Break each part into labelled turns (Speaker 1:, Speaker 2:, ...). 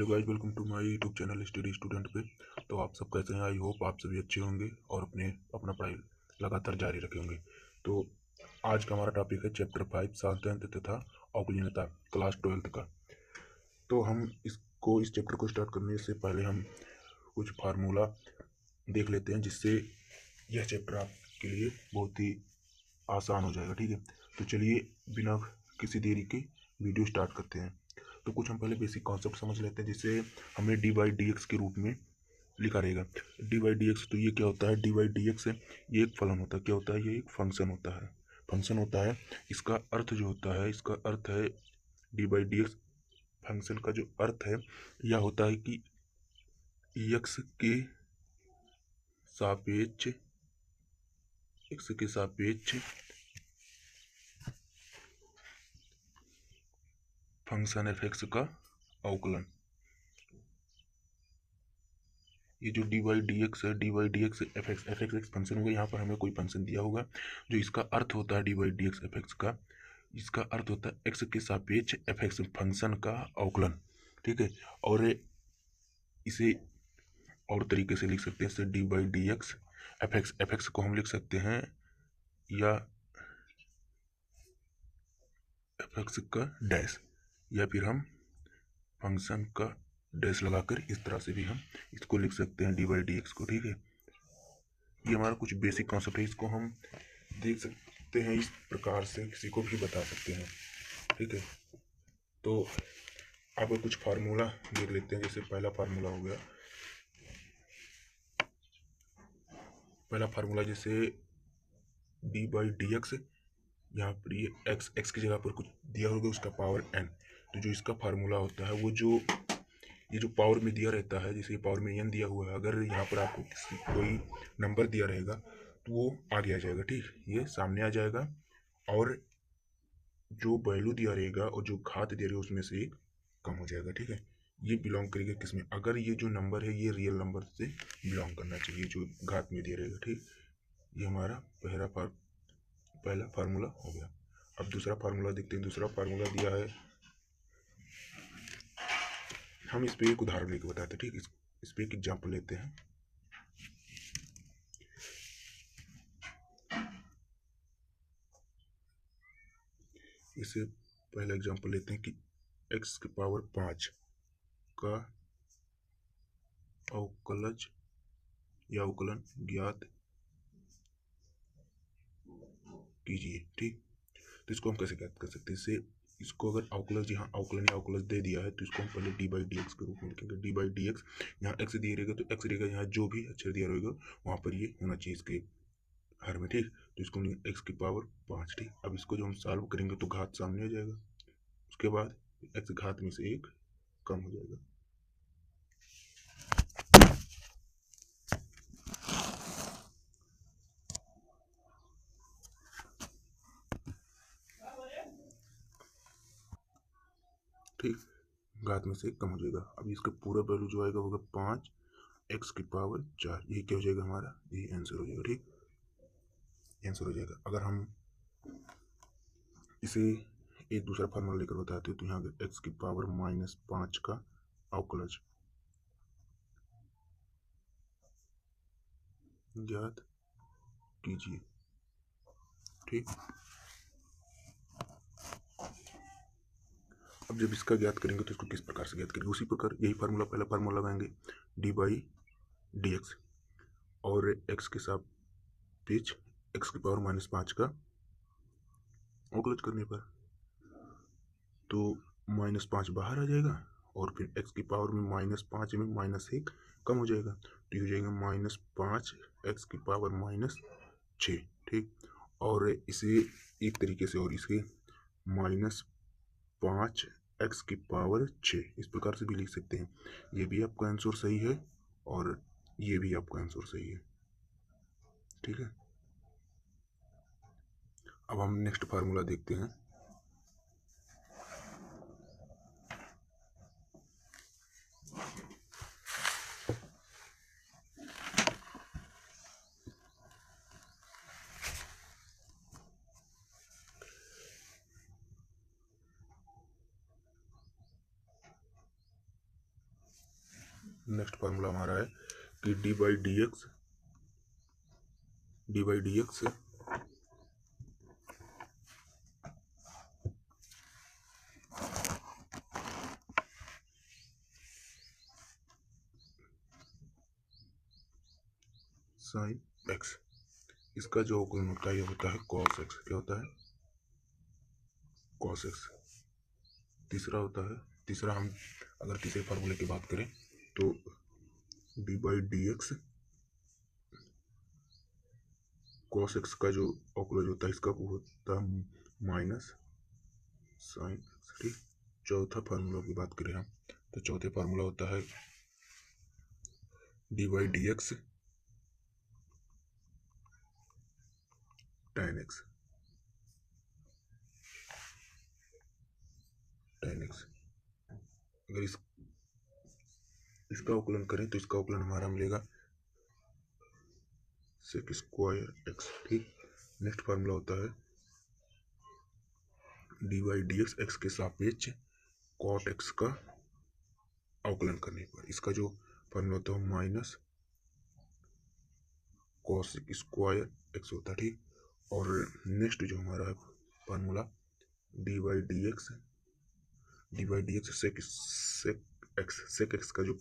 Speaker 1: Hello guys, welcome to my YouTube channel study student पे। तो आप सब कैसे हैं? आई होप आप सभी अच्छे होंगे और अपना पढ़ाई लगातार जारी रखे होंगे। तो आज का हमारा टॉपिक है चैप्टर 5 साधारणता तथा औकल्यता, क्लास 12 का। तो हम इस चैप्टर को स्टार्ट करने से पहले हम कुछ फार्मूला देख लेते हैं, जिससे यह चैप्टर आपके लिए बहुत ही आसान हो जाएगा। ठीक है, तो चलिए बिना किसी देरी के वीडियो स्टार्ट करते हैं। तो कुछ हम पहले बेसिक कॉन्सेप्ट समझ लेते हैं, जिसे हमें डी बाई डी एक्स के रूप में लिखा रहेगा। डी बाई डी एक्स, तो ये क्या होता है? डी बाई डी एक्स ये एक फलन होता है। क्या होता है? ये एक फंक्शन होता है। फंक्शन होता है। इसका अर्थ जो होता है, इसका अर्थ है D by d x function का जो अर्थ है यह होता है कि एक्स के सापेक्ष फंक्शन एफ एक्स का अवकलन। ये जो डी वाई डी एक्स है, D Y D X F X एक फंक्शन होगा। यहाँ पर हमें कोई फंक्शन दिया होगा जो इसका अर्थ होता है D Y D X F X का। इसका अर्थ होता है एक्स के सापेक्ष एफ एक्स फंक्शन का अवकलन। ठीक है, और इसे और तरीके से लिख सकते हैं, इसे D by d X F x को हम लिख सकते हैं या एफ एक्स का डैश, या फिर हम फंक्शन का डैश लगाकर इस तरह से भी हम इसको लिख सकते हैं डी बाई डी एक्स को। ठीक है, ये हमारा कुछ बेसिक कॉन्सेप्ट है, इसको हम देख सकते हैं इस प्रकार से, किसी को भी बता सकते हैं। ठीक है, तो अब कुछ फार्मूला देख लेते हैं। जैसे पहला फार्मूला हो गया, पहला फार्मूला जैसे डी बाई डी एक्स, यहाँ पर ये एक्स की जगह पर कुछ दिया होगा, उसका पावर एन। तो जो इसका फार्मूला होता है वो जो ये जो पावर में दिया रहता है, जैसे पावर में एन दिया हुआ है, अगर यहाँ पर आपको कोई नंबर दिया रहेगा तो वो आगे आ जाएगा। ठीक, ये सामने आ जाएगा, और जो वैल्यू दिया रहेगा और जो घात दे रहे उसमें से एक कम हो जाएगा। ठीक है, ये बिलोंग करेगा किसमें? अगर ये जो नंबर है ये रियल नंबर से बिलोंग करना चाहिए जो घात में दे रहेगा। ठीक, ये हमारा पहला फार्मूला हो गया। अब दूसरा फार्मूला देखते हैं। दूसरा फार्मूला दिया है, हम इस पे एक उदाहरण लेके बताते हैं। ठीक, इस पे एक एग्जाम्पल लेते हैं। इसे पहला एग्जाम्पल लेते हैं कि x की पावर 5 का अवकलज या अवकलन ज्ञात कीजिए। ठीक, तो इसको हम कैसे ज्ञात कर सकते हैं? इसको अगर अवकलज यहाँ अवकलन या अवकलज दे दिया है तो इसको हम पहले डी बाई डी एक्स के रूप में लिखेंगे। डी बाई डी एक्स, यहाँ एक्स दिया रहेगा तो एक्स रहेगा, यहाँ जो भी अक्षर दिया रहेगा वहाँ पर ये होना चाहिए इसके हर में। ठीक, तो इसको एक्स की पावर 5। ठीक, अब इसको जो हम सॉल्व करेंगे तो घात सामने आ जाएगा, उसके बाद एक्स घात में से एक कम हो जाएगा। ठीक, घात में से एक कम हो जाएगा। अब इसका पूरा वैल्यू जो आएगा होगा 5 एक्स की पावर 4। ये क्या हो जाएगा हमारा? ये आंसर हो जाएगा। ठीक, आंसर हो जाएगा। अगर हम इसे एक दूसरा फार्मूला लेकर बताते हैं तो यहाँ अगर एक्स की पावर -5 का अवकलज ज्ञात कीजिए। ठीक, अब जब इसका ज्ञात करेंगे तो इसको किस प्रकार से ज्ञात करेंगे? उसी प्रकार यही फार्मूला, पहला फार्मूला लगाएंगे डी बाई डी एक्स, और एक्स के सापेक्ष एक्स की पावर -5 का अवकलज करने पर तो -5 बाहर आ जाएगा, और फिर एक्स की पावर में -5 में -1 कम हो जाएगा, तो ये हो जाएगा -5 एक्स की पावर -6। ठीक, और इसे एक तरीके से और इसे -5 एक्स की पावर 6 इस प्रकार से भी लिख सकते हैं। ये भी आपका आंसर सही है और ये भी आपका आंसर सही है। ठीक है, अब हम नेक्स्ट फार्मूला देखते हैं। नेक्स्ट फार्मूला हमारा है कि D by d x sine x, इसका जो अवकलन होता है ये होता है कॉस एक्स। क्या होता है? Cos x. तीसरा होता है, तीसरा हम अगर तीसरे फार्मूले की बात करें तो D by d x cos x का जो अवकलन होता है इसका वो होता है माइनस साइन एक्स। ठीक। चौथा फार्मूला की बात करें हम तो चौथे फार्मूला होता है D by d x tan x। अगर इसका अवकलन करें तो इसका अवकलन हमारा मिलेगा सेक स्क्वायर एक्स। ठीक। नेक्स्ट फार्मूला होता है डी बाई डी एक्स के सापेक्ष कॉट एक्स का अवकलन करने पर इसका जो फार्मूला होता है माइनस कॉसेक स्क्वायर एक्स होता है। ठीक। और नेक्स्ट जो हमारा है formula d by d x sec x का जो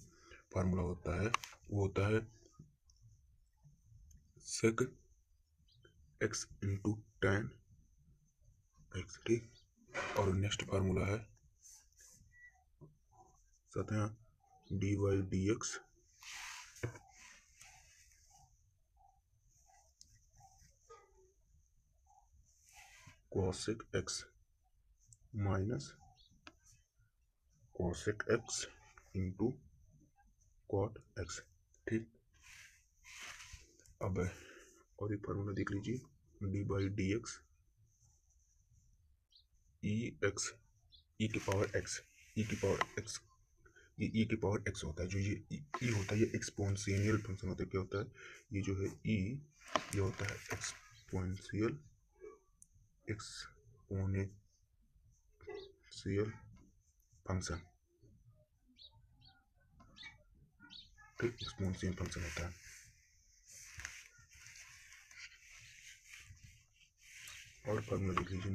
Speaker 1: फार्मूला होता है वो होता है sec x into tan x. ठीक। और नेक्स्ट फार्मूला है साथ यहाँ d by d x cosec x minus cosec x into cot x. ठीक। अब और एक फार्मूला देख लीजिए d by d x e x e की पावर एक्स ई की पावर एक्स ये ई की पावर एक्स होता है। जो ये ई होता है ये एक्सपोनेंशियल फंक्शन होता है। क्या होता है? ये जो है ई ये होता है एक्सपोनेंशियल फंक्शन। ठीक। एक्सपोनेंशियल फंक्शन होता है। और फार्मूला देख लीजिए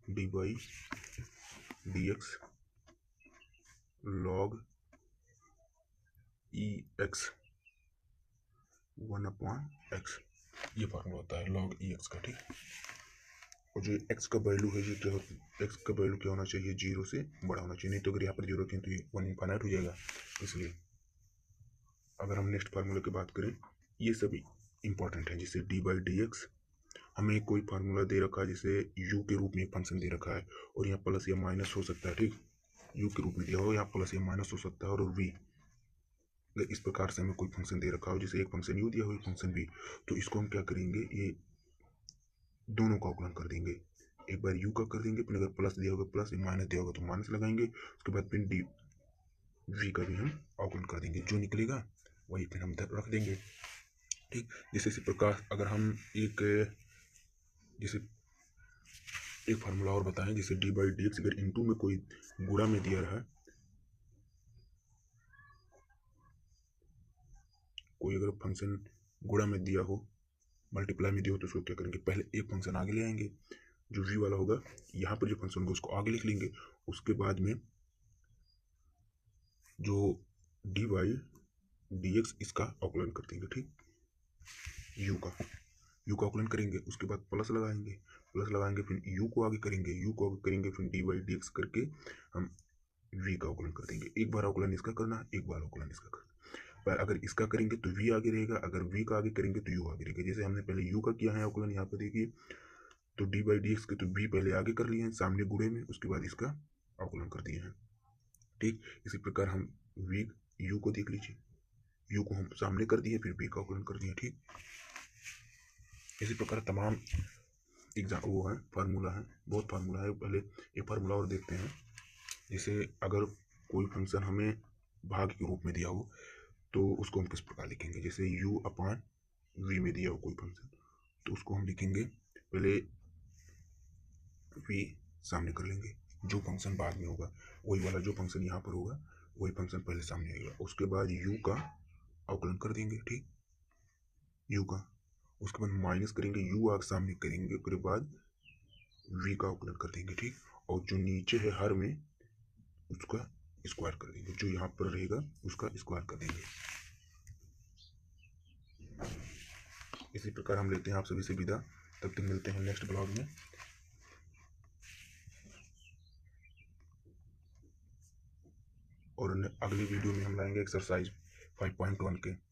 Speaker 1: d by d x log E x 1/x ये फार्मूला होता है लॉग ई एक्स का। ठीक। और जो एक्स का वैल्यू है ये क्या एक्स का वैल्यू क्या होना चाहिए? 0 से बड़ा होना चाहिए, नहीं तो अगर यहाँ पर 0 रखें तो ये 1 इनफाइनाइट हो जाएगा। इसलिए अगर हम नेक्स्ट फार्मूला की बात करें ये सभी इंपॉर्टेंट है। जैसे डी बाई डी एक्स हमें कोई फार्मूला दे रखा है जैसे यू के रूप में एक फंक्शन दे रखा है और यहाँ प्लस या माइनस हो सकता है। ठीक। यू के रूप में दिया हो यहाँ प्लस या माइनस हो सकता है। और वी इस प्रकार से हमें कोई फंक्शन दे रखा हो जैसे एक फंक्शन यू दिया हो एक फंक्शन वी, तो इसको हम क्या करेंगे ये दोनों का अवकलन कर देंगे। एक बार यू का कर देंगे, फिर अगर प्लस दिया होगा प्लस, माइनस दिया होगा तो माइनस लगाएंगे, उसके बाद फिर डी वी का भी हम अवकलन कर देंगे। जो निकलेगा वही फिर हम रख देंगे। ठीक। जैसे इसी प्रकार अगर हम जैसे एक फार्मूला और बताएं जैसे डी बाई डी एक्स अगर इनटू में कोई गुणा में दिया रहा है, कोई अगर फंक्शन गुणा में दिया हो मल्टीप्लाई में दिया हो तो उसको क्या करेंगे पहले एक फंक्शन आगे ले आएंगे जो वी वाला होगा, यहाँ पर जो फंक्शन होगा उसको आगे लिख लेंगे, उसके बाद में जो डी बाई डी एक्स इसका अवकलन कर देंगे। ठीक। यू का अवकलन करेंगे, उसके बाद प्लस लगाएंगे फिर यू को आगे करेंगे फिर डी बाई डी एक्स करके हम वी का अवकलन कर देंगे। एक बार अवकलन इसका करना, एक बार अवकलन इसका करना। पर अगर इसका करेंगे तो वी आगे रहेगा, अगर वी का आगे करेंगे तो यू आगे रहेगा। जैसे हमने पहले यू का किया है अवकलन यहाँ पे देखिए, तो डी बाई डी एक्स के तो वी पहले आगे कर लिए हैं सामने गुणे में, उसके बाद इसका अवकलन कर दिए हैं। ठीक। इसी प्रकार हम वी यू को देख लीजिए, यू को हम सामने कर दिए फिर वी का अवकलन कर दिए। ठीक। इसी प्रकार तमाम एग्जाम वो है फार्मूला है, बहुत फार्मूला है। पहले एक फार्मूला और देखते हैं। जैसे अगर कोई फंक्शन हमें भाग के रूप में दिया हो तो उसको हम किस प्रकार लिखेंगे? जैसे u अपान वी में दिया हो कोई फंक्शन तो उसको हम लिखेंगे पहले v सामने कर लेंगे, जो फंक्शन बाद में होगा वही वाला जो फंक्शन यहाँ पर होगा वही फंक्शन पहले सामने आएगा। उसके बाद u का अवकलन कर देंगे, ठीक, u का। उसके बाद माइनस करेंगे, u आगे सामने करेंगे, उसके बाद v का अवकलन कर देंगे, ठीक। और जो नीचे है हर में उसका स्क्वायर कर देंगे, जो यहाँ पर रहेगा उसका स्क्वायर कर देंगे। इसी प्रकार हम लेते हैं आप सभी से विदा। तब तक मिलते हैं नेक्स्ट ब्लॉग में। और अगली वीडियो में हम लाएंगे एक्सरसाइज 5.1 के